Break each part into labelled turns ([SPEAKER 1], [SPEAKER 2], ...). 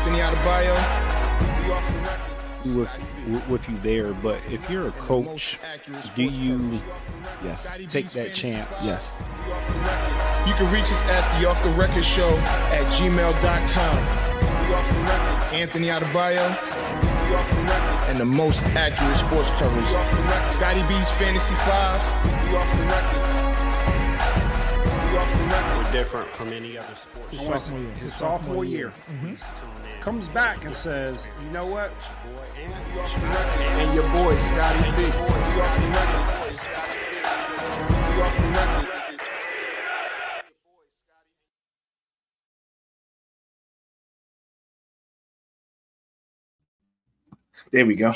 [SPEAKER 1] Anthony Adebayo.
[SPEAKER 2] With you there, but if you're a coach, do you take that chance?
[SPEAKER 3] Yes.
[SPEAKER 1] You can reach us at the Off the Record Show at gmail.com. Anthony Adebayo and the most accurate sports coverage. Scotty B's Fantasy 5.
[SPEAKER 4] We're different from any other sport.
[SPEAKER 5] His sophomore year. Comes back and says, you know what?
[SPEAKER 1] And your boy, Scotty B.
[SPEAKER 3] There we go.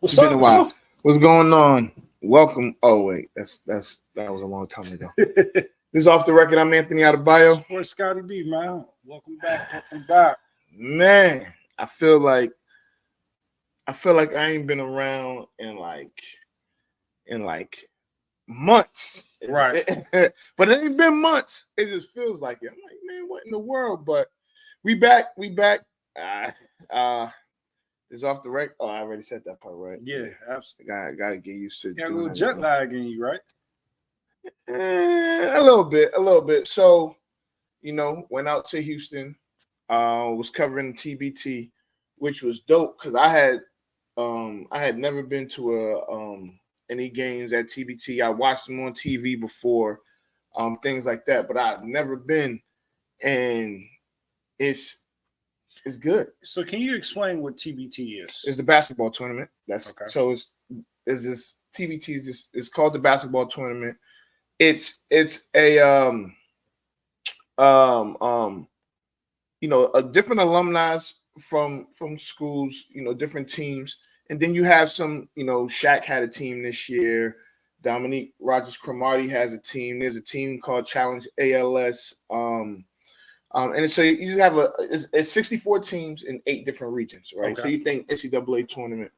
[SPEAKER 5] What's
[SPEAKER 3] It's been
[SPEAKER 5] up,
[SPEAKER 3] a while. What's going on? Welcome. Oh wait, that was a long time ago. This is Off the Record. I'm Anthony Adebayo.
[SPEAKER 5] Where's Scotty B, man? Welcome back.
[SPEAKER 3] Man, I feel like I ain't been around in like months.
[SPEAKER 5] Right.
[SPEAKER 3] But it ain't been months. It just feels like it. I'm like, man, what in the world? But we back. It's Off the Record. Oh, I already said that part, right?
[SPEAKER 5] Yeah, absolutely.
[SPEAKER 3] Gotta get used to.
[SPEAKER 5] Yeah, a little jet lag in you, right?
[SPEAKER 3] A little bit. So, went out to Houston. Was covering TBT, which was dope because I had never been to any games at TBT. I watched them on TV before, things like that, but I've never been, and it's good.
[SPEAKER 5] So can you explain what TBT is?
[SPEAKER 3] It's the basketball tournament. That's
[SPEAKER 5] okay.
[SPEAKER 3] So it's this TBT is just it's called the basketball tournament. It's a a different alumni from schools, different teams, and then you have some, Shaq had a team this year. Dominique Rogers-Cromartie has a team. There's a team called Challenge ALS. And so you just have it's 64 teams in 8 different regions, right?
[SPEAKER 5] Okay.
[SPEAKER 3] So you think NCAA tournament.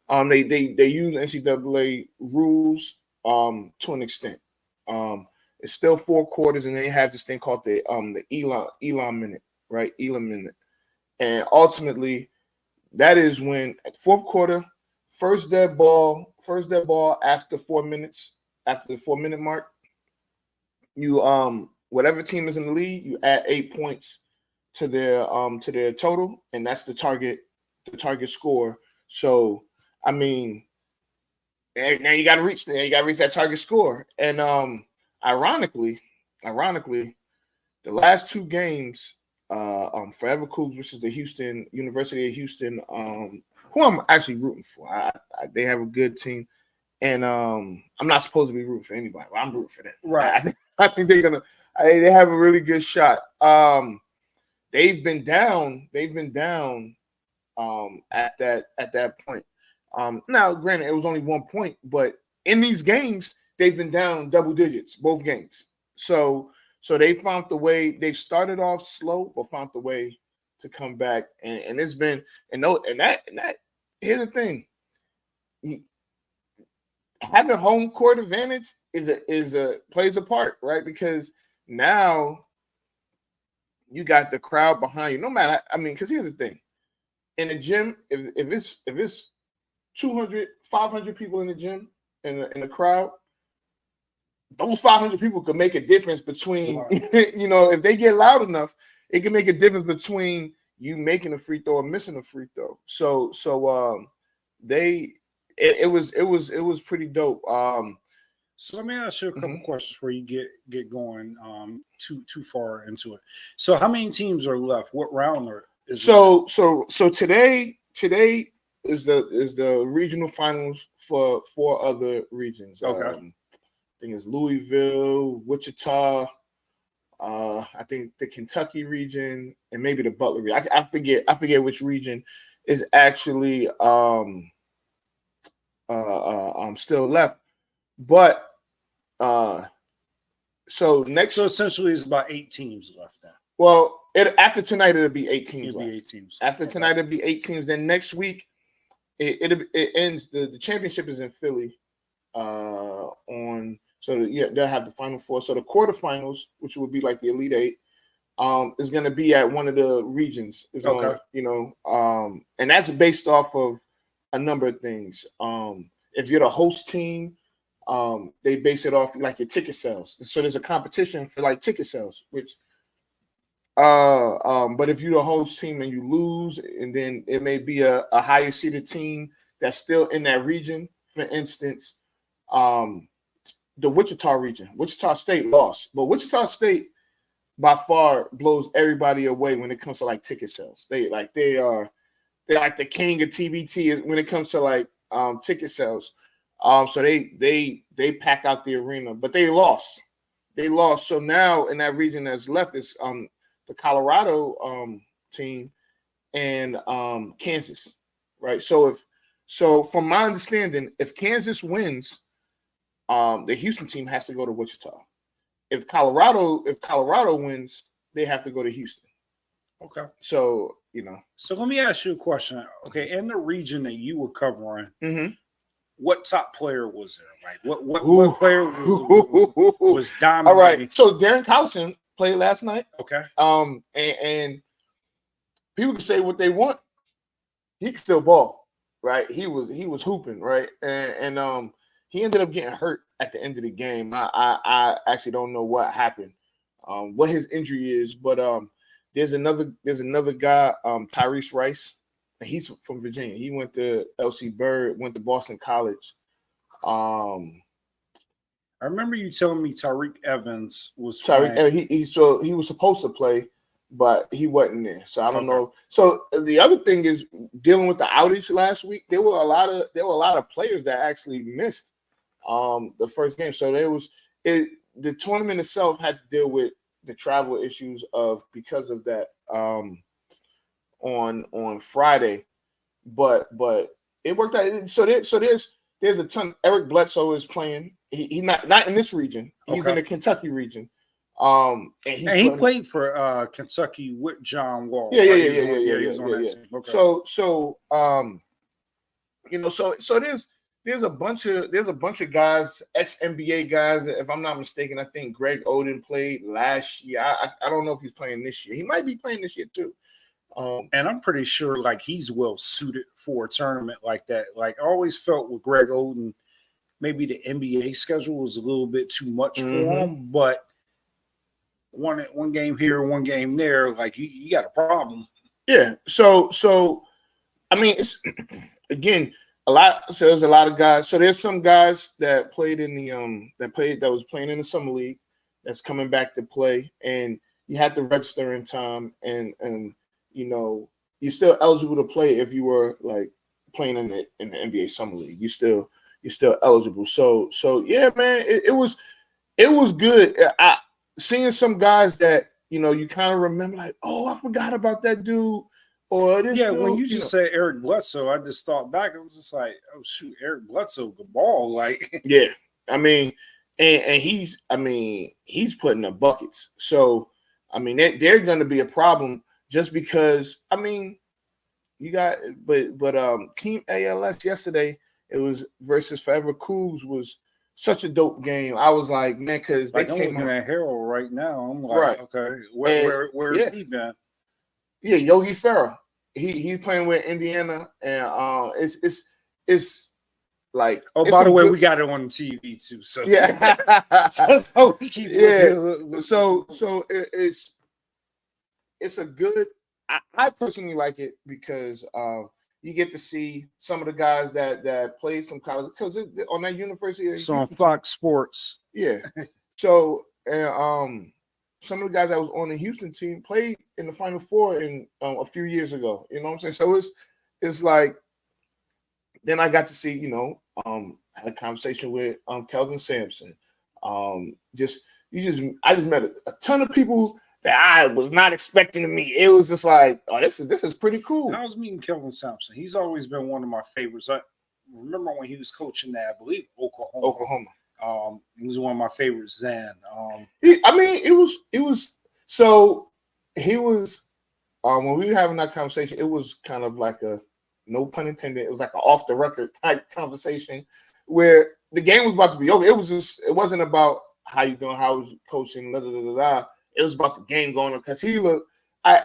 [SPEAKER 3] They use NCAA rules to an extent. It's still 4 quarters, and they have this thing called the Elam minute, right? Elam minute. And ultimately, that is when at fourth quarter, first dead ball after 4 minutes, after the 4-minute mark, you whatever team is in the lead, you add 8 points to their total, and that's the target score. So I mean, now you got to reach that target score. And ironically, the last 2 games, Forever Cougs, which is the University of Houston, who I'm actually rooting for. They have a good team, and I'm not supposed to be rooting for anybody, but I'm rooting for them.
[SPEAKER 5] Right.
[SPEAKER 3] I think they're gonna. They have a really good shot. They've been down at that point. Now, granted, it was only 1 point, but in these games, they've been down double digits, both games. So they found the way. They started off slow, but found the way to come back. And it's been and that here's the thing. Having home court advantage plays a part, right? Because now you got the crowd behind you. No matter, because here's the thing. In the gym, if it's 200, 500 people in the gym in the crowd, those 500 people could make a difference between, if they get loud enough, it can make a difference between you making a free throw or missing a free throw. So it was pretty dope.
[SPEAKER 5] So let me ask you a couple questions before you get going too far into it. So how many teams are left? What round is
[SPEAKER 3] so today is the regional finals for 4 other regions.
[SPEAKER 5] Okay.
[SPEAKER 3] I think it's Louisville, Wichita, I think the Kentucky region, and maybe the Butler region. I forget which region is actually still left. But so
[SPEAKER 5] essentially it's about 8 teams left now.
[SPEAKER 3] Well, after tonight it'll be 8 teams left.
[SPEAKER 5] 8 teams.
[SPEAKER 3] After tonight it'll be 8 teams. Then next week it ends. The championship is in Philly. They'll have the Final Four. So the quarterfinals, which would be like the Elite 8, is going to be at one of the regions. Is
[SPEAKER 5] Okay.
[SPEAKER 3] And that's based off of a number of things. If you're the host team, they base it off like your ticket sales. So there's a competition for like ticket sales, which but if you're the host team and you lose, and then it may be a higher seeded team that's still in that region. For instance, the Wichita region, Wichita State lost, but Wichita State by far blows everybody away when it comes to like ticket sales. They're like the king of TBT when it comes to like ticket sales. So they pack out the arena, but they lost. So now in that region that's left is the Colorado team and Kansas, right? So from my understanding, if Kansas wins, the Houston team has to go to Wichita. If Colorado wins, they have to go to Houston.
[SPEAKER 5] Okay.
[SPEAKER 3] So
[SPEAKER 5] So let me ask you a question. Okay, in the region that you were covering,
[SPEAKER 3] mm-hmm.
[SPEAKER 5] what top player was there? Like what player was dominating?
[SPEAKER 3] All right. So Darren Collison played last night.
[SPEAKER 5] Okay.
[SPEAKER 3] And people can say what they want. He can still ball, right? He was hooping, right? And he ended up getting hurt at the end of the game. I actually don't know what happened, what his injury is, but there's another guy, Tyrese Rice, and he's from Virginia. He went to LC Bird, went to Boston College.
[SPEAKER 5] I remember you telling me Tariq Evans was
[SPEAKER 3] Tariq. He was supposed to play, but he wasn't there. So I don't know. So the other thing is dealing with the outage last week. There were a lot of players that actually missed the first game. So the tournament itself had to deal with the travel issues because of that on Friday, but it worked out. So there's a ton. Eric Bledsoe is playing. He's not in this region. He's in the Kentucky region. And
[SPEAKER 5] he played for Kentucky with John Wall.
[SPEAKER 3] Yeah.
[SPEAKER 5] Okay.
[SPEAKER 3] So there's a bunch of guys, ex-NBA guys. If I'm not mistaken, I think Greg Oden played last year. I don't know if he's playing this year. He might be playing this year too.
[SPEAKER 5] And I'm pretty sure like he's well suited for a tournament like that. Like I always felt with Greg Oden, maybe the NBA schedule was a little bit too much for him, but one game here, one game there, like you got a problem.
[SPEAKER 3] Yeah. So I mean, it's again there's a lot of guys. So there's some guys that played in the that was playing in the summer league that's coming back to play, and you had to register in time, and you're still eligible to play if you were like playing in the NBA summer league. You're still eligible. So yeah, man, it was good. Seeing some guys that you kind of remember, like, oh, I forgot about that dude. Or this dude,
[SPEAKER 5] when you just said Eric Bledsoe, I just thought back. I was just like, oh shoot, Eric Bledsoe, the ball, like
[SPEAKER 3] yeah. I mean, and he's putting up buckets. So I mean, they're going to be a problem just because. I mean, you got but Team ALS yesterday, it was versus Forever Cougs was such a dope game. I was like, man, because
[SPEAKER 5] I'm looking at Harold right now. I'm like,
[SPEAKER 3] right.
[SPEAKER 5] Okay, where's he been?
[SPEAKER 3] Yeah, Yogi Ferrell. He's playing with Indiana, and it's like.
[SPEAKER 5] Oh, by the way, we got it on TV too. So
[SPEAKER 3] yeah,
[SPEAKER 5] so we keep
[SPEAKER 3] So it's a good. I personally like it because you get to see some of the guys that played some college because on that university.
[SPEAKER 5] It's on Fox Sports.
[SPEAKER 3] Yeah. So and some of the guys that was on the Houston team played in the Final Four a few years ago. You know what I'm saying? So it's like then I got to see had a conversation with Kelvin Sampson. I just met a ton of people that I was not expecting to meet. It was just like, oh, this is pretty cool.
[SPEAKER 5] I was meeting Kelvin Sampson. He's always been one of my favorites. I remember when he was coaching at, I believe, Oklahoma. He was one of my favorites then.
[SPEAKER 3] It was so he was when we were having that conversation, it was kind of like a no pun intended, it was like an off the record type conversation where the game was about to be over. It wasn't about how you doing, how was coaching, it was about the game going on because he looked.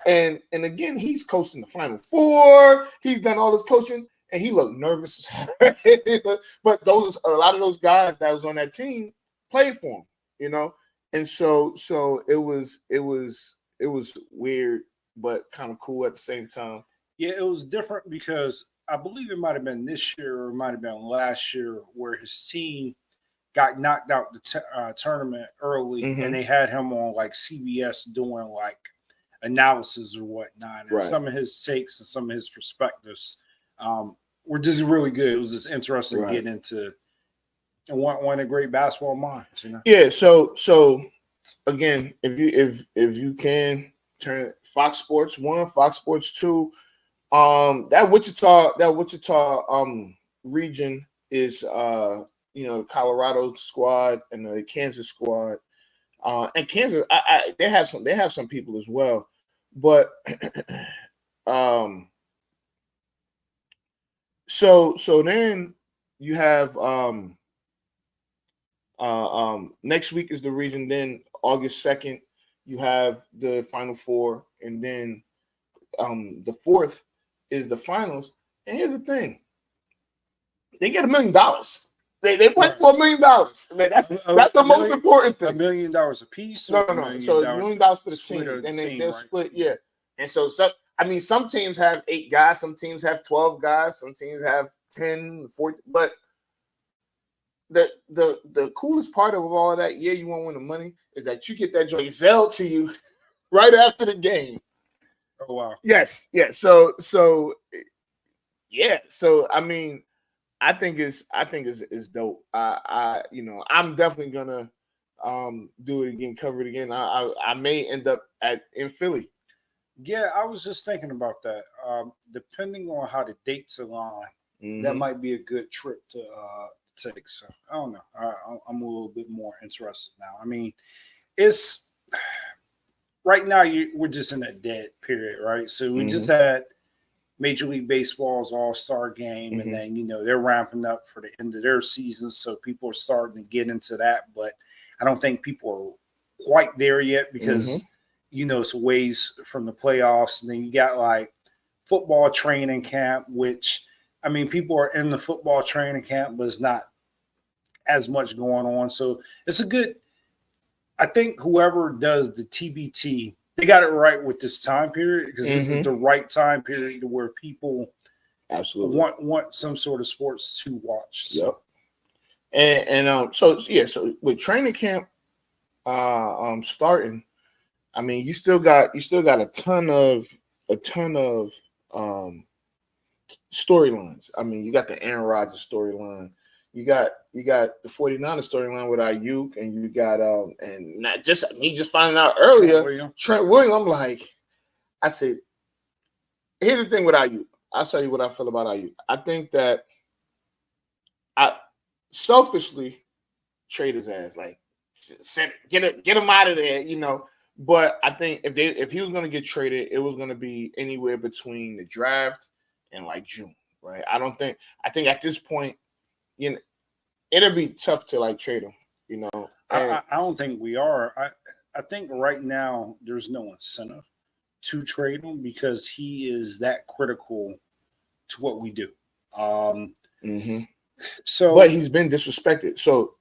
[SPEAKER 3] And again, he's coaching the Final Four. He's done all this coaching, and he looked nervous. But a lot of those guys that was on that team played for him, you know. And so it was weird, but kind of cool at the same time.
[SPEAKER 5] Yeah, it was different because I believe it might have been this year or it might have been last year where his team got knocked out the tournament early, and they had him on like CBS doing like analysis or whatnot. And some of his takes and some of his perspectives were just really good. It was just interesting getting into one of the great basketball minds, you know.
[SPEAKER 3] Yeah. So again, if you can turn Fox Sports 1, Fox Sports 2, that Wichita region is the Colorado squad and the Kansas squad. And Kansas, they have some people as well, but so then you have next week is the region. Then August 2nd, you have the Final Four, and then the 4th is the finals. And here's the thing: they get $1 million. They play for $1 million. That's the most important thing.
[SPEAKER 5] $1 million a piece.
[SPEAKER 3] No. So $1 million for the team, and they'll split. Yeah. And so some teams have 8 guys, some teams have 12 guys, some teams have 10, 14. But the coolest part of all of that, you won't win the money, is that you get that joint zelled to you right after the game.
[SPEAKER 5] Oh wow.
[SPEAKER 3] Yes. Yeah. So I mean, I think it's dope. I'm definitely gonna do it again, cover it again. I may end up in Philly.
[SPEAKER 5] Yeah, I was just thinking about that. Depending on how the dates align, that might be a good trip to take. So I don't know. I'm a little bit more interested now. I mean, it's right now we're just in a dead period, right? So we just had Major League Baseball's All-Star game, and then they're ramping up for the end of their season, so people are starting to get into that. But I don't think people are quite there yet because it's a ways from the playoffs. And then you got like football training camp, which I mean, people are in the football training camp, but it's not as much going on. So it's a good. I think whoever does the TBT, they got it right with this time period because this is the right time period to where people
[SPEAKER 3] absolutely
[SPEAKER 5] want some sort of sports to watch.
[SPEAKER 3] So. Yep. And so with training camp starting, I mean, you still got a ton of storylines. I mean, you got the Aaron Rodgers storyline. You got the 49ers storyline with Ayuk, and you got and not just me just finding out earlier, Trent Williams. I'm like, I said, here's the thing with Ayuk. I'll tell you what I feel about Ayuk. I think that I selfishly trade his ass, like get him out of there, But I think if he was going to get traded, it was going to be anywhere between the draft and like June, right? I think at this point, it'll be tough to like trade him,
[SPEAKER 5] I don't think we are. I think right now there's no incentive to trade him because he is that critical to what we do. So,
[SPEAKER 3] but he's been disrespected. So,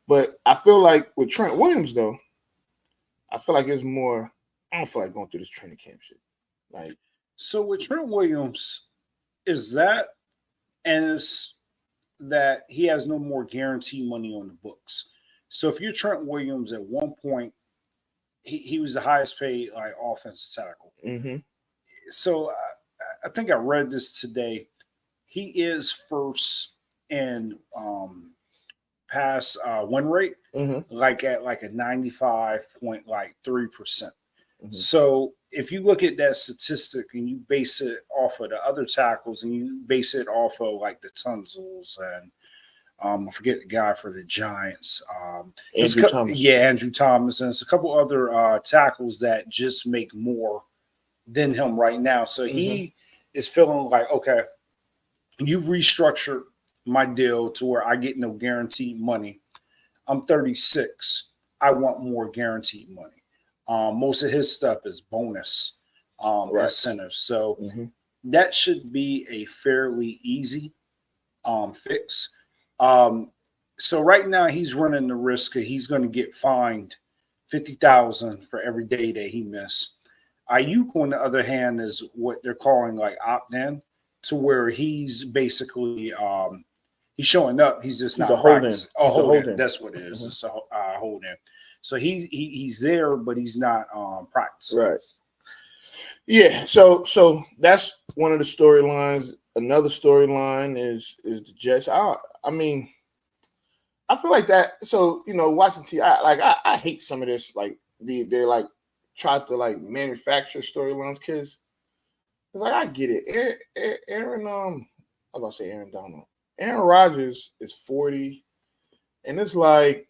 [SPEAKER 3] but I feel like with Trent Williams though, I feel like it's more. I don't feel like going through this training camp shit. Like,
[SPEAKER 5] so with Trent Williams, is that and it's that he has no more guarantee money on the books. So if you're Trent Williams, at one point, he was the highest paid like offensive tackle. So I think I read this today. He is first in pass win rate, like at like a 95.3%. So if you look at that statistic and you base it off of the other tackles and you base it off of like the Tunzels and I forget the guy for the Giants.
[SPEAKER 3] Andrew Thomas.
[SPEAKER 5] Yeah, Andrew Thomas. And it's a couple other tackles that just make more than him right now. So he is feeling like, okay, you've restructured my deal to where I get no guaranteed money. I'm 36. I want more guaranteed money. Most of his stuff is bonus incentives. So that should be a fairly easy fix. So right now he's running the risk that he's going to get fined $50,000 for every day that he missed. Ayuk, on the other hand, is what they're calling like opt-in, to where he's basically he's showing up. He's just not practicing. Hold-in. That's what it is. It's a hold-in. So he's there, but he's not practicing.
[SPEAKER 3] Right. Yeah. So that's one of the storylines. Another storyline is the Jets. I mean, I feel like that. So Washington. I hate some of this. Like they're like try to like manufacture storylines because like I get it. Aaron I'm about to say Aaron Donald. Aaron Rodgers is 40, and it's like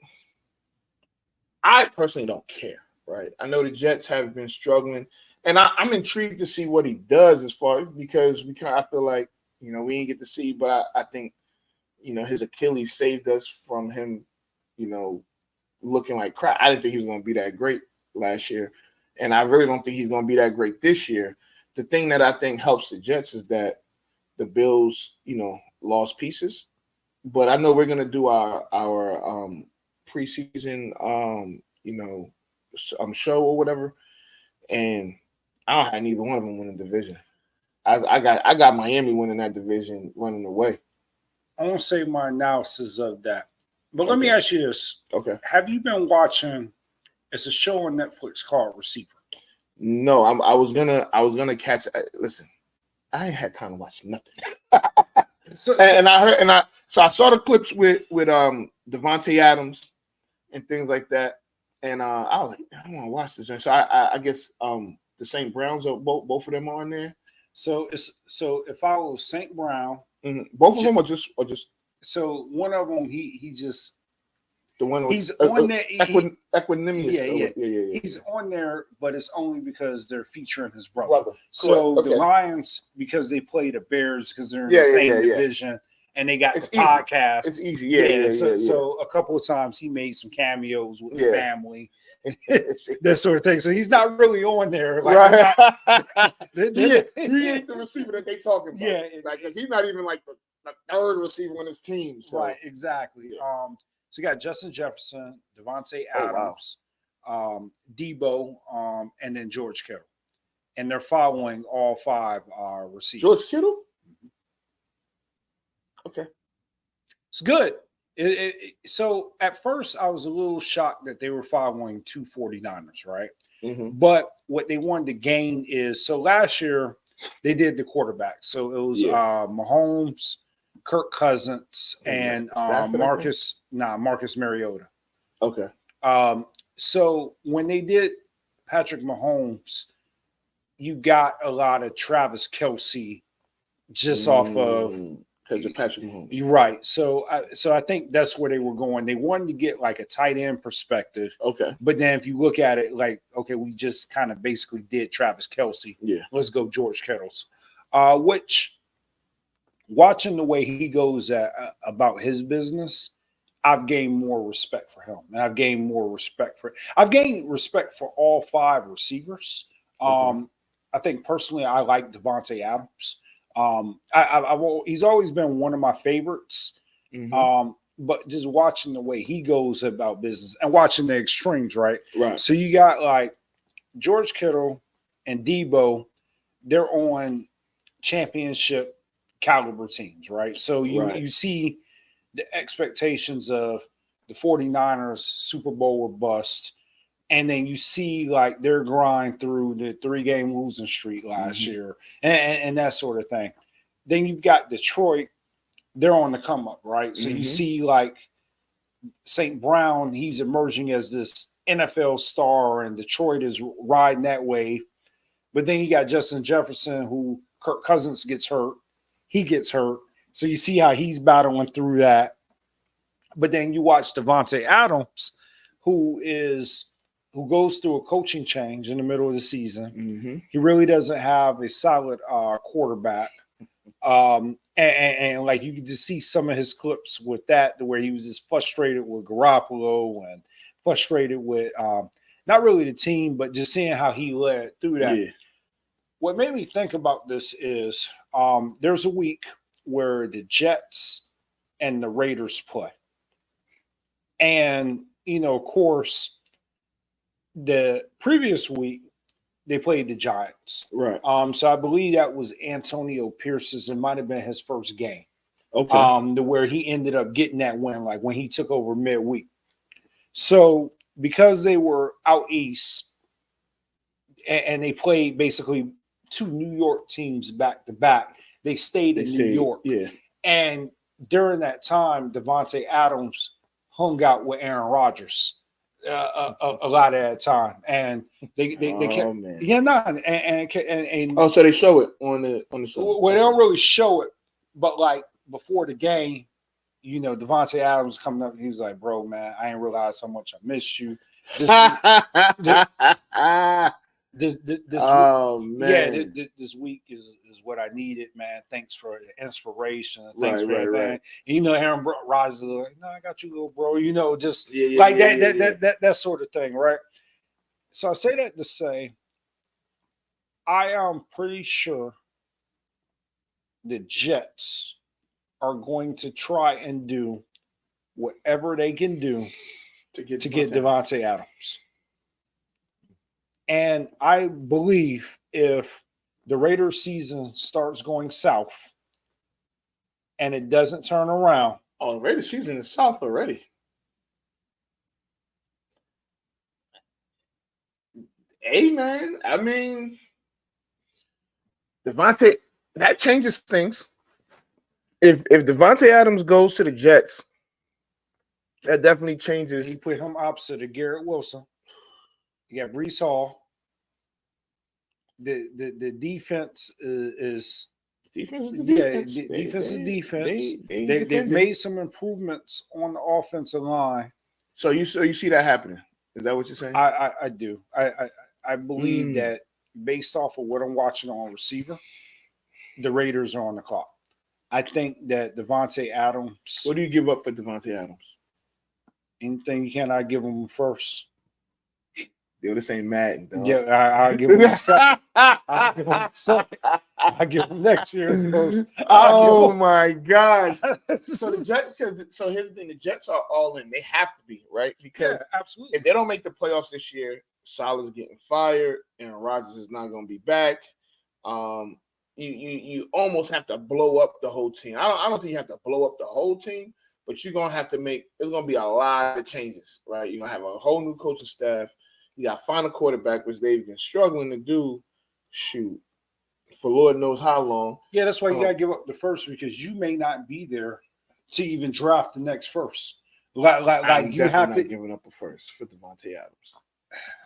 [SPEAKER 3] I personally don't care. Right. I know the Jets have been struggling, and I'm intrigued to see what he does as far because I feel like we didn't get to see, but I think his Achilles saved us from him, looking like crap. I didn't think he was going to be that great last year, and I really don't think he's going to be that great this year. The thing that I think helps the Jets is that the Bills, lost pieces, but I know we're going to do our preseason, show or whatever, and I don't have neither one of them win the division. I got Miami winning that division, running away.
[SPEAKER 5] I won't say my analysis of that, but let me ask you this:
[SPEAKER 3] Okay,
[SPEAKER 5] have you been watching? It's a show on Netflix called Receiver.
[SPEAKER 3] No, I was gonna catch. Listen, I ain't had time to watch nothing. I saw the clips with Devontae Adams and things like that, and I was like, I want to watch this. And so I guess the St. Browns are both of them are on there.
[SPEAKER 5] So if I was St. Brown,
[SPEAKER 3] both of them are just.
[SPEAKER 5] So one of them, he just
[SPEAKER 3] the one
[SPEAKER 5] he's on there.
[SPEAKER 3] Equanimous.
[SPEAKER 5] Yeah. He's on there, but it's only because they're featuring his brother. So
[SPEAKER 3] okay.
[SPEAKER 5] The Lions, because they play the Bears, because they're in the same division, and they got the podcast.
[SPEAKER 3] It's easy.
[SPEAKER 5] So a couple of times he made some cameos with the family, that sort of thing. So he's not really on there. Like,
[SPEAKER 3] right. He ain't the receiver that they talking about.
[SPEAKER 5] Yeah.
[SPEAKER 3] Because he's not even like the third receiver on his team. So.
[SPEAKER 5] Right, exactly.
[SPEAKER 3] Yeah.
[SPEAKER 5] So you got Justin Jefferson, Devontae Adams, Debo, and then George Kittle. And they're following all five receivers.
[SPEAKER 3] George Kittle? Okay.
[SPEAKER 5] It's good. So at first, I was a little shocked that they were following two 49ers, right?
[SPEAKER 3] Mm-hmm.
[SPEAKER 5] But what they wanted to gain is, so last year, they did the quarterback. So it was Mahomes, Kirk Cousins, and Marcus Mariota.
[SPEAKER 3] Okay.
[SPEAKER 5] So when they did Patrick Mahomes, you got a lot of Travis Kelce just off of
[SPEAKER 3] because of Patrick Mahomes.
[SPEAKER 5] You're right. So I think that's where they were going. They wanted to get like a tight end perspective.
[SPEAKER 3] Okay.
[SPEAKER 5] But then if you look at it like, okay, we just kind of basically did Travis Kelce.
[SPEAKER 3] Yeah.
[SPEAKER 5] Let's go George Kittle's. Which, watching the way he goes about his business, I've gained more respect for him. And I've gained respect for all five receivers. I think personally, I like Devontae Adams. He's always been one of my favorites.
[SPEAKER 3] Mm-hmm.
[SPEAKER 5] But just watching the way he goes about business and watching the extremes, right?
[SPEAKER 3] Right.
[SPEAKER 5] So you got like George Kittle and Debo, they're on championship caliber teams, right? So you see the expectations of the 49ers Super Bowl or bust, and then you see like their grind through the 3-game losing streak last year and that sort of thing. Then you've got Detroit, they're on the come up, right? So you see like St. Brown, he's emerging as this NFL star, and Detroit is riding that wave. But then you got Justin Jefferson, who Kirk Cousins gets hurt. He gets hurt. So you see how he's battling through that. But then you watch Devontae Adams, who goes through a coaching change in the middle of the season.
[SPEAKER 3] Mm-hmm.
[SPEAKER 5] He really doesn't have a solid quarterback. And like you can just see some of his clips with that, where he was just frustrated with Garoppolo and frustrated with not not really the team, but just seeing how he led through that.
[SPEAKER 3] Yeah.
[SPEAKER 5] What made me think about this is there's a week where the Jets and the Raiders play. And, of course, the previous week, they played the Giants.
[SPEAKER 3] Right.
[SPEAKER 5] So I believe that was Antonio Pierce's. It might have been his first game.
[SPEAKER 3] Okay.
[SPEAKER 5] To where he ended up getting that win, like when he took over midweek. So because they were out east and they played basically two New York teams back to back, they stayed in New York.
[SPEAKER 3] Yeah.
[SPEAKER 5] And during that time, Devontae Adams hung out with Aaron Rodgers a lot of that time, and they kept,
[SPEAKER 3] man.
[SPEAKER 5] yeah, no, and
[SPEAKER 3] oh, so they show it on the show.
[SPEAKER 5] Well, they don't really show it, but like before the game, Devontae Adams coming up, he was like, "Bro, man, I didn't realize how much I missed you." This
[SPEAKER 3] oh
[SPEAKER 5] week,
[SPEAKER 3] man,
[SPEAKER 5] this week is what I needed, man. Thanks for the inspiration.
[SPEAKER 3] Right,
[SPEAKER 5] Thanks for everything.
[SPEAKER 3] right.
[SPEAKER 5] Aaron Rodgers, like, no, I got you, little bro. Just that sort of thing, right? So I say that to say, I am pretty sure the Jets are going to try and do whatever they can do to get Devontae Adams. And I believe if the Raiders season starts going south and it doesn't turn around.
[SPEAKER 3] Oh, the Raiders season is south already. Hey, man. I mean, Devontae, that changes things. If Devontae Adams goes to the Jets, that definitely changes.
[SPEAKER 5] You put him opposite of Garrett Wilson. You got Breece Hall. The defense is
[SPEAKER 3] defense is defense.
[SPEAKER 5] Yeah, defense is defense. They've made some improvements on the offensive line.
[SPEAKER 3] So you see that happening? Is that what you're saying?
[SPEAKER 5] I do. I believe that based off of what I'm watching on receiver, the Raiders are on the clock. I think that Devontae Adams.
[SPEAKER 3] What do you give up for Devontae Adams?
[SPEAKER 5] Anything you can, I give him first.
[SPEAKER 3] Yo, this ain't Madden, dog.
[SPEAKER 5] Yeah, I'll give him a second. I'll give him a second. I'll give him next year first.
[SPEAKER 3] Oh my gosh. So the Jets, so here's the thing, the Jets are all in. They have to be, right? Because
[SPEAKER 5] absolutely.
[SPEAKER 3] If they don't make the playoffs this year, Salah's getting fired, and Rodgers is not gonna be back. You almost have to blow up the whole team. I don't think you have to blow up the whole team, but you're gonna have to it's gonna be a lot of changes, right? You're gonna have a whole new coaching staff. You got to find a quarterback, which they've been struggling to do, for Lord knows how long.
[SPEAKER 5] Yeah, that's why you got to give up the first, because you may not be there to even draft the next first.
[SPEAKER 3] I'm
[SPEAKER 5] you have to
[SPEAKER 3] giving up a first for Devontae Adams.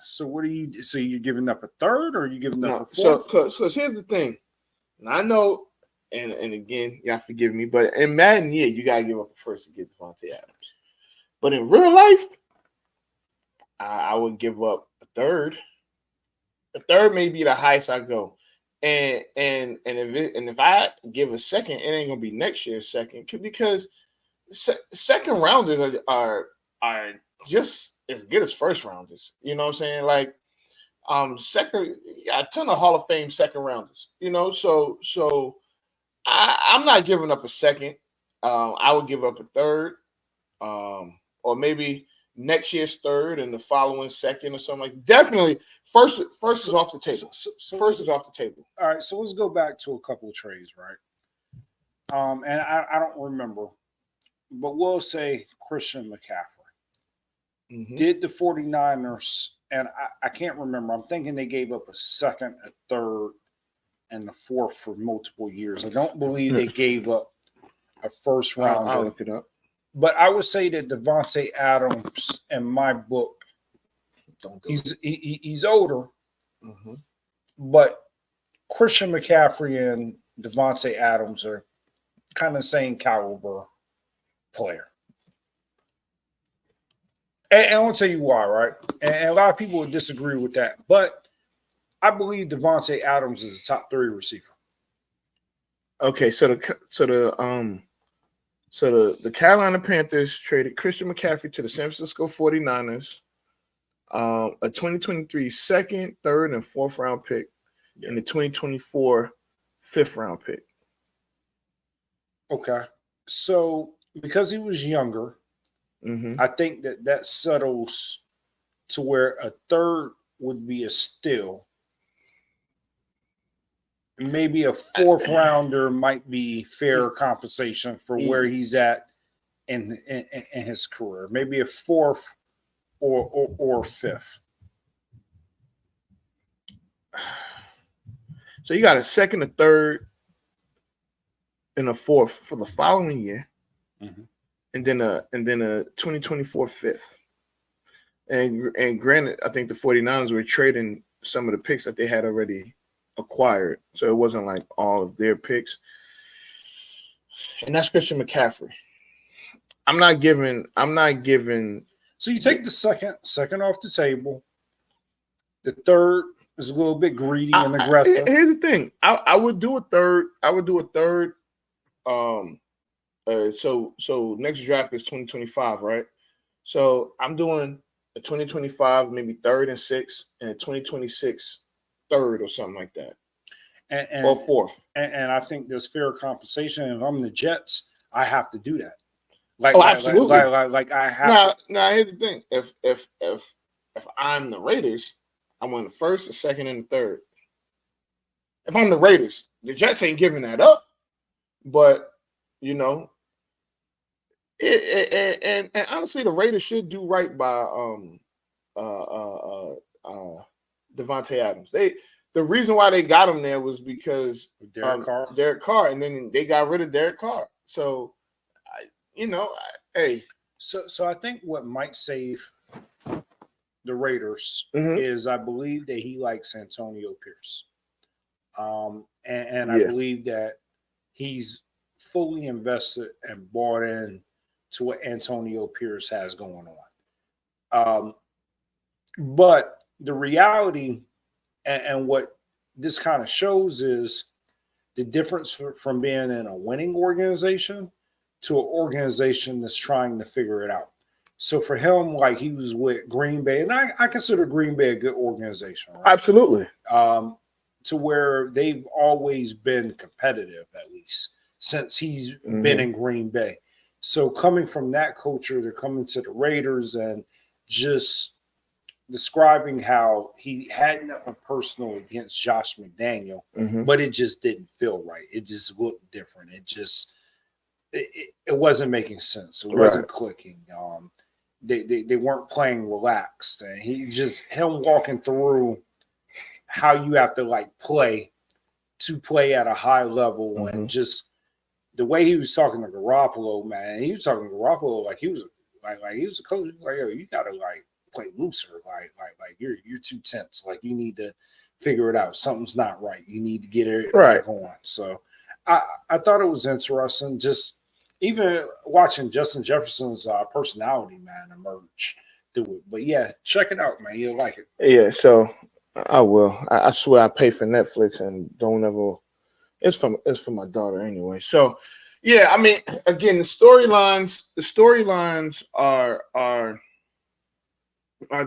[SPEAKER 5] So what are you? So you're giving up a third, or are you giving up a fourth?
[SPEAKER 3] So because here's the thing, and I know, and again, y'all forgive me, but in Madden, yeah, you got to give up a first to get Devontae Adams. But in real life, I would give up a third. A third may be the highest I go, and if I give a second, it ain't gonna be next year's second, because second rounders are just as good as first rounders. You know what I'm saying? Like, second, a ton of Hall of Fame second rounders. So I'm not giving up a second. I would give up a third, or maybe next year's third and the following second or something like. Definitely first is off the table. First is off the table.
[SPEAKER 5] All right, so let's go back to a couple of trades, right? And I don't remember, but we'll say Christian McCaffrey.
[SPEAKER 3] Mm-hmm.
[SPEAKER 5] Did the 49ers, and I can't remember, I'm thinking they gave up a second, a third, and the fourth for multiple years. I don't believe they gave up a first round.
[SPEAKER 3] I'll look it up.
[SPEAKER 5] But I would say that Devontae Adams, in my book, he's older, but Christian McCaffrey and Devontae Adams are kind of the same caliber player. And I want to tell you why, right? And a lot of people would disagree with that, but I believe Devontae Adams is a top 3 receiver.
[SPEAKER 3] Okay, so the Carolina Panthers traded Christian McCaffrey to the San Francisco 49ers a 2023 second, third, and fourth round pick, and the 2024 fifth round pick.
[SPEAKER 5] Okay. So because he was younger, I think that settles to where a third would be a steal. Maybe a fourth rounder might be fair compensation for where he's at in his career. Maybe a fourth or fifth.
[SPEAKER 3] So you got a second, a third, and a fourth for the following year, and then a 2024 fifth. And granted, I think the 49ers were trading some of the picks that they had already acquired, so it wasn't like all of their picks. And that's Christian McCaffrey. I'm not giving.
[SPEAKER 5] So you take the second off the table. The third is a little bit greedy and aggressive.
[SPEAKER 3] Here's the thing. I would do a third. So next draft is 2025, right? So I'm doing a 2025, maybe third and sixth, and a 2026 third or something like that. Or fourth.
[SPEAKER 5] And I think there's fair compensation. If I'm the Jets, I have to do that.
[SPEAKER 3] Absolutely.
[SPEAKER 5] Like I have.
[SPEAKER 3] Now here's the thing. If I'm the Raiders, I want the first, the second, and the third. If I'm the Raiders, the Jets ain't giving that up. But you know, and honestly, the Raiders should do right by Devontae Adams. The reason why they got him there was because Derek Carr, and then they got rid of Derek Carr. So, hey.
[SPEAKER 5] So I think what might save the Raiders is I believe that he likes Antonio Pierce. And I believe that he's fully invested and bought in to what Antonio Pierce has going on. But the reality and what this kind of shows is the difference from being in a winning organization to an organization that's trying to figure it out. So for him, like he was with Green Bay, and I consider Green Bay a good organization. Right?
[SPEAKER 3] Absolutely.
[SPEAKER 5] To where they've always been competitive, at least since he's been in Green Bay. So coming from that culture, they're coming to the Raiders and just describing how he had nothing personal against Josh McDaniel, but it just didn't feel right. It just looked different. It wasn't making sense. It wasn't clicking. They weren't playing relaxed. And him walking through how you have to play at a high level and just the way he was talking to Garoppolo, man, he was talking to Garoppolo like he was a coach. Like, yo, you gotta play looser. Like you're too tense. Like you need to figure it out. Something's not right. You need to get it back on. So I thought it was interesting. Just even watching Justin Jefferson's personality, man, emerge through it. But yeah, check it out, man. You'll like it.
[SPEAKER 3] Yeah, so I will. I swear I pay for Netflix and don't ever. It's for my daughter anyway. So yeah, I mean, again, the storylines are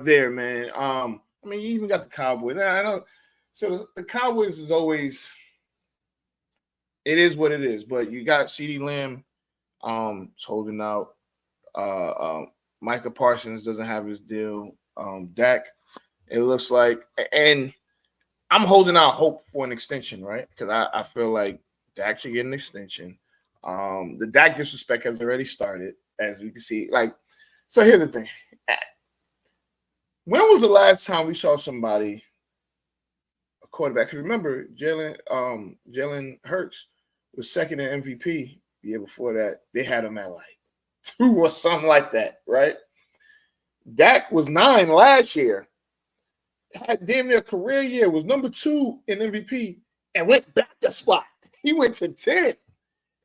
[SPEAKER 3] there, man. I mean, you even got the Cowboys. I know. So the Cowboys is always. It is what it is, but you got CeeDee Lamb. Is holding out. Micah Parsons doesn't have his deal. Dak, it looks like, and I'm holding out hope for an extension, right? Because I feel like Dak should get an extension. The Dak disrespect has already started, as we can see. So here's the thing. When was the last time we saw somebody, a quarterback? Because remember, Jalen Hurts was second in MVP. The year before that, they had him at 2 or something like that, right? Dak was 9 last year. Had damn near a career year, was number 2 in MVP, and went back a spot. He went to 10.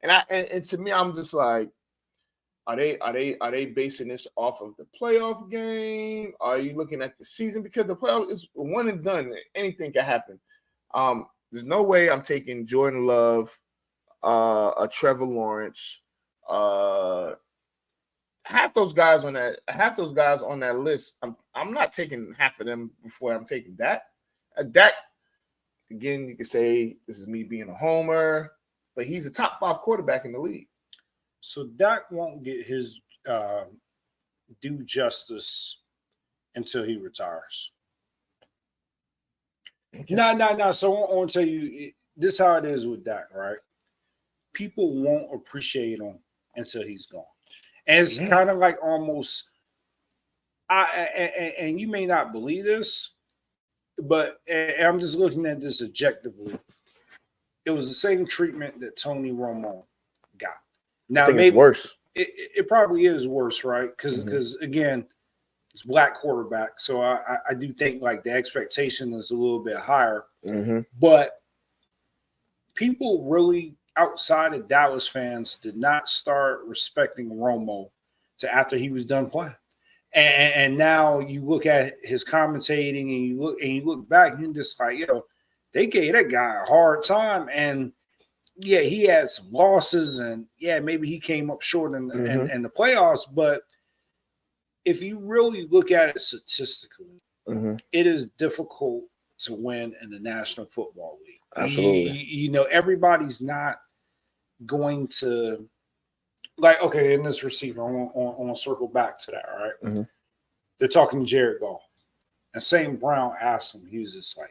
[SPEAKER 3] And to me, I'm just like, are they basing this off of the playoff game? Are you looking at the season? Because the playoff is one and done. Anything can happen. There's no way I'm taking Jordan Love, Trevor Lawrence, half those guys on that list. I'm not taking half of them before I'm taking Dak. Dak, again, you could say this is me being a homer, but he's a top 5 quarterback in the league.
[SPEAKER 5] So Dak won't get his due justice until he retires.
[SPEAKER 3] Okay.
[SPEAKER 5] No. So I want to tell you, this is how it is with Dak, right? People won't appreciate him until he's gone. And it's kind of like almost, and you may not believe this, but I'm just looking at this objectively. It was the same treatment that Tony Romo got. Now,
[SPEAKER 3] maybe
[SPEAKER 5] maybe
[SPEAKER 3] worse.
[SPEAKER 5] It probably is worse, right? Because again, it's black quarterback, so I do think like the expectation is a little bit higher. But people really outside of Dallas fans did not start respecting Romo to after he was done playing. And now you look at his commentating and you look back and you're just like, they gave that guy a hard time. And yeah, he had some losses and yeah, maybe he came up short in the playoffs. But if you really look at it statistically, it is difficult to win in the National Football League.
[SPEAKER 3] Absolutely.
[SPEAKER 5] Everybody's not going to like, okay, in this receiver, I want to circle back to that, right? They're talking to Jared Goff. And St. Brown asked him, he was just like,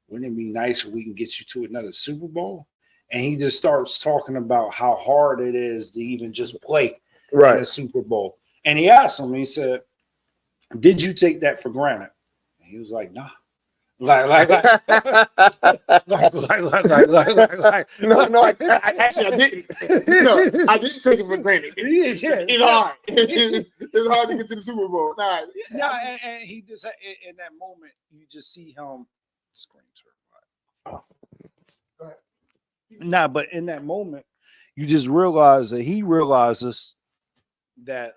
[SPEAKER 5] wouldn't it be nice if we can get you to another Super Bowl? And he just starts talking about how hard it is to even just play in a Super Bowl. And he asked him, he said, did you take that for granted? And he was like, nah. No, I
[SPEAKER 3] didn't. No, I didn't take it for granted. It's hard. It's hard to get to the Super Bowl.
[SPEAKER 5] And he just in that moment, you just see him scream to her. But in that moment, you just realize that he realizes that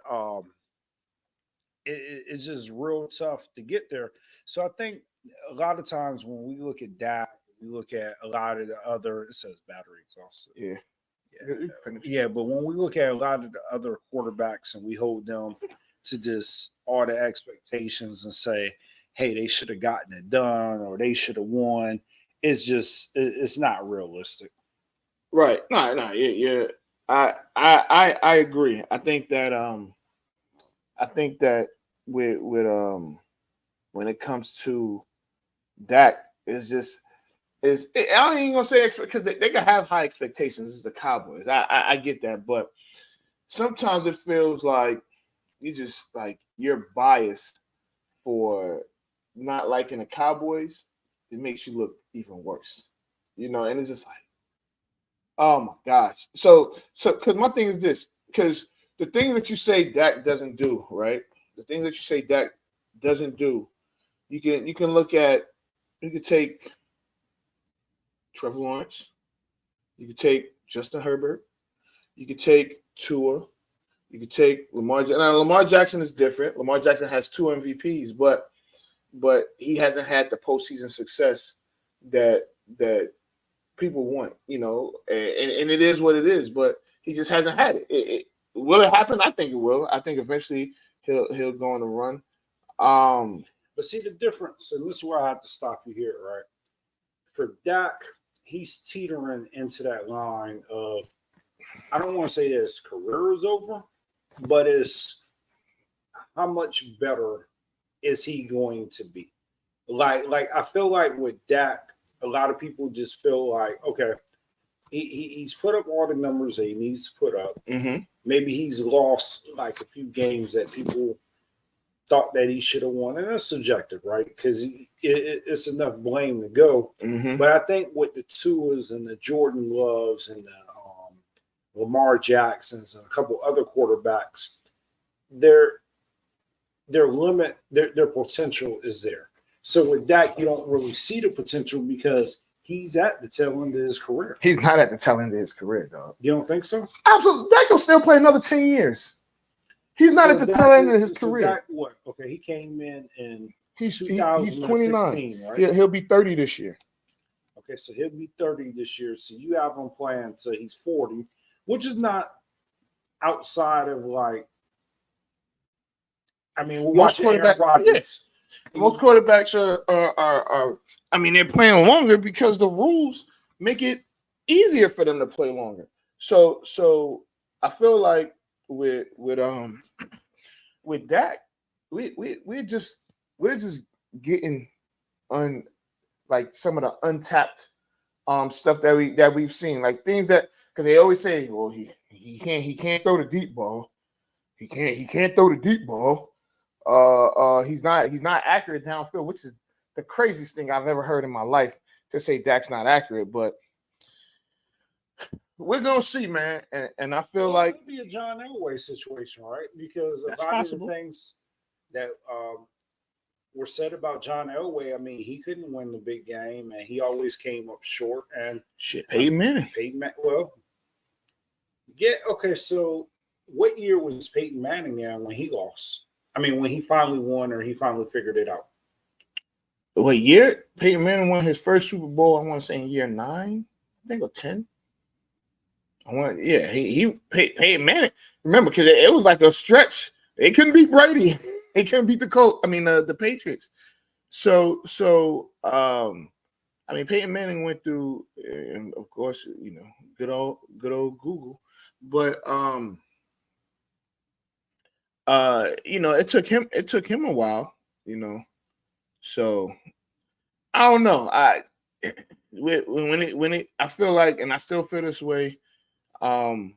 [SPEAKER 5] it's just real tough to get there. So I think a lot of times when we look at Dak, we look at a lot of the other, it says battery exhausted. Yeah, but when we look at a lot of the other quarterbacks and we hold them to just all the expectations and say, hey, they should have gotten it done or they should have won, it's not realistic.
[SPEAKER 3] Right. No, yeah. I agree. I think that with when it comes to Dak, I ain't even gonna say because they can have high expectations. This is the Cowboys. I get that, but sometimes it feels like you're biased for not liking the Cowboys. It makes you look even worse, and it's just like, oh my gosh. So because my thing is this, because the thing that you say Dak doesn't do, right? The thing that you say Dak doesn't do, you can look at, you could take Trevor Lawrence, you could take Justin Herbert, you could take Tua, you could take Lamar. Now Lamar Jackson is different. Lamar Jackson has 2 MVPs, but he hasn't had the postseason success that people want, and it is what it is. But he just hasn't had it. Will it happen? I think it will. I think eventually he'll go on a run.
[SPEAKER 5] But see the difference, and this is where I have to stop you here, right? For Dak, he's teetering into that line of, I don't want to say that his career is over, but it's how much better is he going to be? Like I feel like with Dak, a lot of people just feel like, okay, he's put up all the numbers that he needs to put up. Maybe he's lost like a few games that people thought that he should have won, and that's subjective, right? Because it's enough blame to go. But I think with the Tuas and the Jordan Loves and the Lamar Jacksons and a couple other quarterbacks, their limit, their potential is there. So with Dak, you don't really see the potential because he's at the tail end of his career.
[SPEAKER 3] He's not at the tail end of his career, dog.
[SPEAKER 5] You don't think so?
[SPEAKER 3] Absolutely. Dak will still play another 10 years. He's not at the tail end of his career.
[SPEAKER 5] Dak, what? Okay, he came in
[SPEAKER 3] he's 29.
[SPEAKER 5] Right?
[SPEAKER 3] Yeah, he'll be 30 this year.
[SPEAKER 5] Okay, so he'll be 30 this year. So you have him playing till he's 40, which is not outside of like I mean, we're
[SPEAKER 3] Most
[SPEAKER 5] watching Aaron
[SPEAKER 3] quarterbacks,
[SPEAKER 5] Rodgers.
[SPEAKER 3] most quarterbacks are. I mean, they're playing longer because the rules make it easier for them to play longer. So I feel like with Dak, we're just getting on like some of the untapped stuff that we've seen, like things that because they always say, well, he can't throw the deep ball. He can't throw the deep ball. He's not accurate downfield, which is the craziest thing I've ever heard in my life to say Dak's not accurate. But we're gonna see, man. And I feel like
[SPEAKER 5] it could be a John Elway situation, right? Because a
[SPEAKER 3] that's
[SPEAKER 5] lot of
[SPEAKER 3] possible.
[SPEAKER 5] the things that were said about John Elway, I mean, he couldn't win the big game, and he always came up short. And
[SPEAKER 3] Shit, Peyton Manning.
[SPEAKER 5] Well, yeah, okay. So, what year was Peyton Manning in when he lost? I mean, when he finally won, or he finally figured it out.
[SPEAKER 3] What year Peyton Manning won his first Super Bowl? I want to say in year 9, I think, or 10. Peyton Manning. Remember, because it was like a stretch. They couldn't beat Brady. They couldn't beat the Patriots. So I mean, Peyton Manning went through, and of course, good old Google, but it took him a while, So I don't know. I feel like, and I still feel this way. When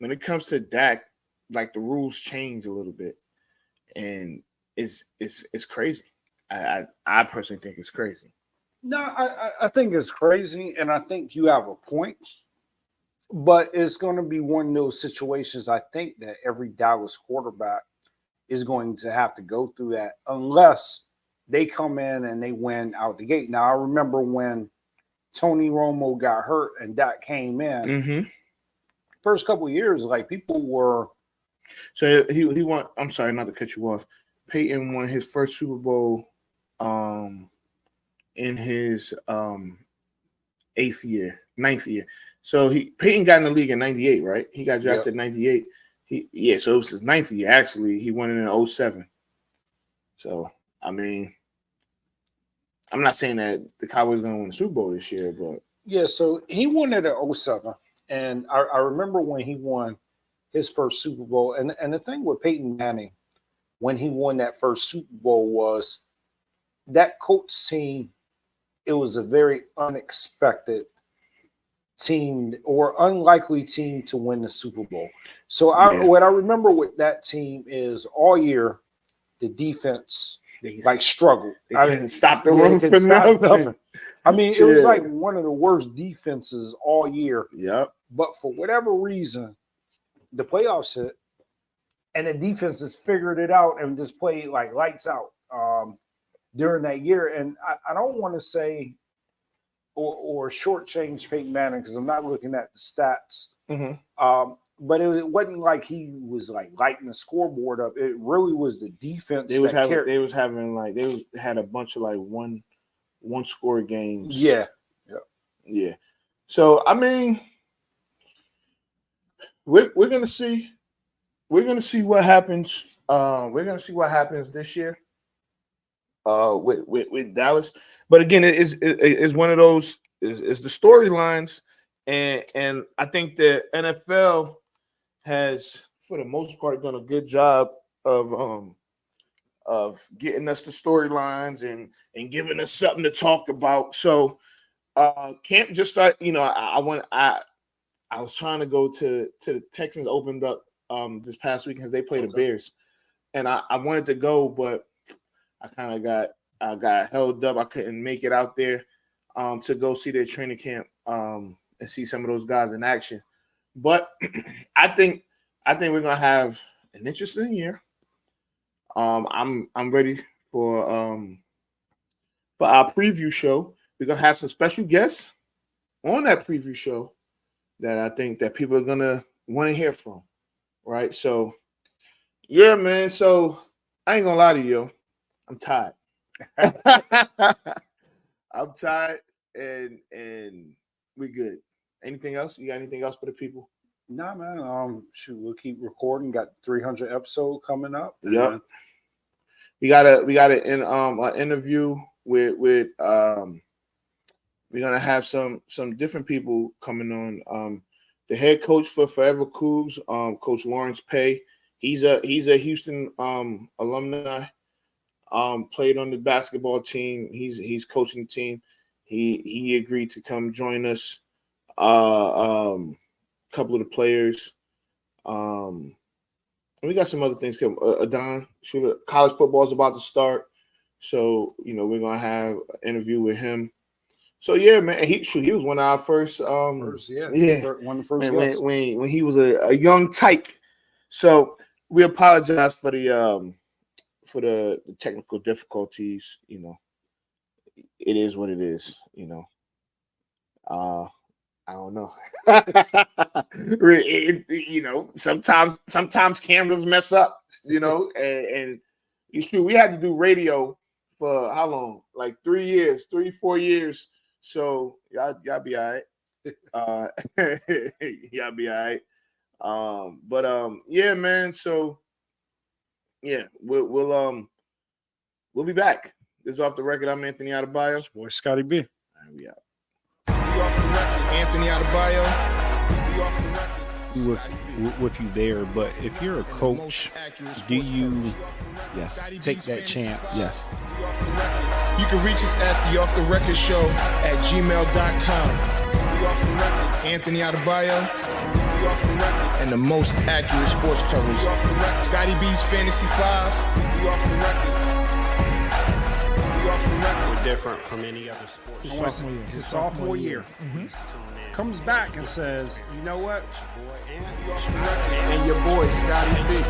[SPEAKER 3] it comes to Dak, like the rules change a little bit, and it's crazy. I personally think it's crazy.
[SPEAKER 5] No, I think it's crazy, and I think you have a point. But it's going to be one of those situations, I think, that every Dallas quarterback is going to have to go through that unless they come in and they win out the gate. Now, I remember when Tony Romo got hurt and Dak came in.
[SPEAKER 3] Mm-hmm.
[SPEAKER 5] First couple of years, like people were.
[SPEAKER 3] So he won. I'm sorry, not to cut you off. Peyton won his first Super Bowl in his 9th year. So Peyton got in the league in 98, right? He got drafted in 98. So it was his 9th year, actually. He won it in 07. So, I mean, I'm not saying that the Cowboys are going to win the Super Bowl this year, but.
[SPEAKER 5] Yeah, so he won it in 07. And I remember when he won his first Super Bowl. And the thing with Peyton Manning, when he won that first Super Bowl, was that Colts team, it was a very unexpected team or unlikely team to win the Super Bowl. So what I remember with that team is all year the defense struggled.
[SPEAKER 3] They couldn't stop the run for nothing.
[SPEAKER 5] I mean, it was like one of the worst defenses all year.
[SPEAKER 3] Yep.
[SPEAKER 5] But for whatever reason, the playoffs hit, and the defenses figured it out and just played like lights out during that year. And I don't want to say or shortchange Peyton Manning because I'm not looking at the stats.
[SPEAKER 3] Mm-hmm.
[SPEAKER 5] But it wasn't like he was like lighting the scoreboard up. It really was the defense.
[SPEAKER 3] They had a bunch of like one score games.
[SPEAKER 5] Yeah.
[SPEAKER 3] So I mean, we're gonna see what happens. We're gonna see what happens this year. With Dallas, but again, it is one of those is the storylines, and I think the NFL has, for the most part, done a good job of getting us the storylines and giving us something to talk about. So camp just start. I was trying to go to the Texans opened up this past week because they play the Bears, and I wanted to go, but I kind of got held up. I couldn't make it out there to go see their training camp and see some of those guys in action. But I think we're gonna have an interesting year. I'm ready for our preview show. We're gonna have some special guests on that preview show that I think that people are gonna want to hear from. Right? So yeah, man. So I ain't gonna lie to you. I'm tired. I'm tired, and we good. Anything else? You got anything else for the people?
[SPEAKER 5] Nah, man. Shoot, we'll keep recording. Got 300 episode coming up.
[SPEAKER 3] Yep.
[SPEAKER 5] And
[SPEAKER 3] We got an interview with we're gonna have some different people coming on. The head coach for Forever Cougs, Coach Lawrence Pay. He's a Houston alumni. Played on the basketball team. He's coaching the team. He agreed to come join us. Couple of the players. And we got some other things coming. Adon, college football is about to start, so we're gonna have an interview with him. So yeah, man, he was one of our first.
[SPEAKER 5] one of the first guests.
[SPEAKER 3] when he was a young tyke. So we apologize for the technical difficulties. It is what it is. I don't know. Sometimes cameras mess up. And we had to do radio for how long? Like 3 years, 4 years. So y'all be all right. Y'all be all right. Yeah, man. So yeah, we'll be back. This is Off the Record. I'm Anthony Adebayo.
[SPEAKER 5] Boy, Scotty B.
[SPEAKER 3] And we out.
[SPEAKER 1] Anthony Adebayo.
[SPEAKER 2] With you there, but if you're a coach, do you take that chance?
[SPEAKER 3] Yes.
[SPEAKER 1] You can reach us at the Off the Record Show at gmail.com. Anthony Adebayo and the most accurate sports coverage. Scotty B's Fantasy 5.
[SPEAKER 4] We're different from any other sport.
[SPEAKER 5] His sophomore year. Comes back and says, you know what?
[SPEAKER 1] And your boy, Scotty B.